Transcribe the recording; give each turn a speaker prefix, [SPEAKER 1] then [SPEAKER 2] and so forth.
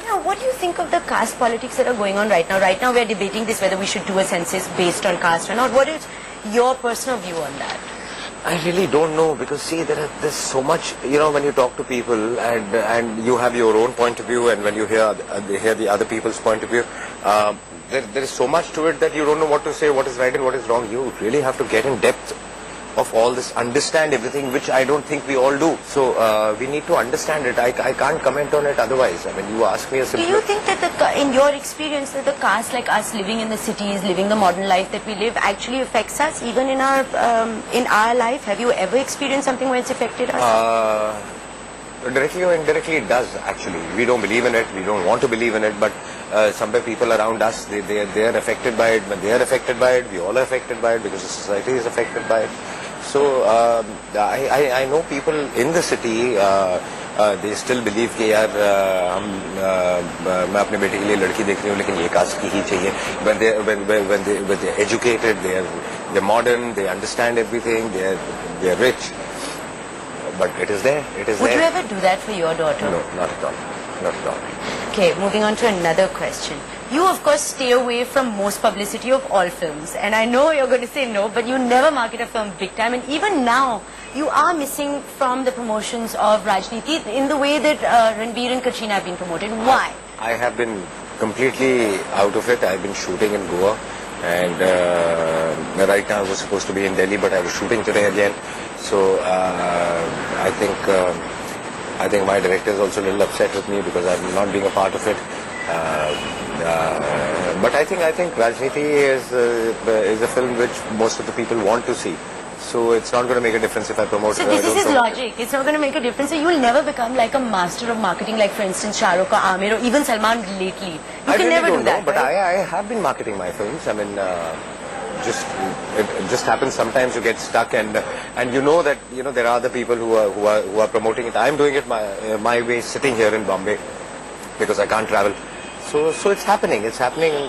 [SPEAKER 1] Now, what do you think of the caste politics that are going on right now? Right now, we're debating this whether we should do a census based on caste or not. What is your personal view on that?
[SPEAKER 2] I really don't know, because see, there's so much, when you talk to people and you have your own point of view, and when you hear the other people's point of view, there is so much to it that you don't know what to say, what is right and what is wrong. You really have to get in depth of all this, understand everything, which I don't think we all do. So we need to understand it. I can't comment on it otherwise. I mean, you ask me a simple...
[SPEAKER 1] Do you think that in your experience that the caste like us living in the cities, living the modern life that we live actually affects us even in our life? Have you ever experienced something where it's affected us?
[SPEAKER 2] Directly or indirectly it does, actually. We don't believe in it, we don't want to believe in it, but somewhere people around us, they are affected by it. When they are affected by it, we all are affected by it, because the society is affected by it. So I know people in the city, they still believe कि यार मैं अपने बेटे के लिए लड़की देख रही हूँ, लेकिन ये कास्ट की ही चाहिए. When they're educated, they're modern, they understand everything, they're rich. But it is there. It is
[SPEAKER 1] Would
[SPEAKER 2] there.
[SPEAKER 1] you ever do that for your daughter?
[SPEAKER 2] No, not at all. Not at all.
[SPEAKER 1] Okay, moving on to another question. You, of course, stay away from most publicity of all films. And I know you're going to say no, but you never market a film big time. And even now, you are missing from the promotions of Rajneeti in the way that Ranbir and Katrina have been promoted. Why?
[SPEAKER 2] I have been completely out of it. I've been shooting in Goa. And right now I was supposed to be in Delhi, but I was shooting today again. So I think my director is also a little upset with me because I'm not being a part of it. But I think Rajneeti is a film which most of the people want to see. So it's not going to make a difference if I promote.
[SPEAKER 1] So this is his logic. It's not going to make a difference. So you will never become like a master of marketing, like for instance Shah Rukh or Aamir or even Salman lately. You
[SPEAKER 2] I
[SPEAKER 1] can
[SPEAKER 2] really
[SPEAKER 1] never
[SPEAKER 2] don't
[SPEAKER 1] do that.
[SPEAKER 2] know, but
[SPEAKER 1] right?
[SPEAKER 2] I have been marketing my films. I mean, it just happens sometimes you get stuck, and you know that there are other people who are promoting it. I'm doing it my way, sitting here in Bombay because I can't travel. So it's happening. It's happening.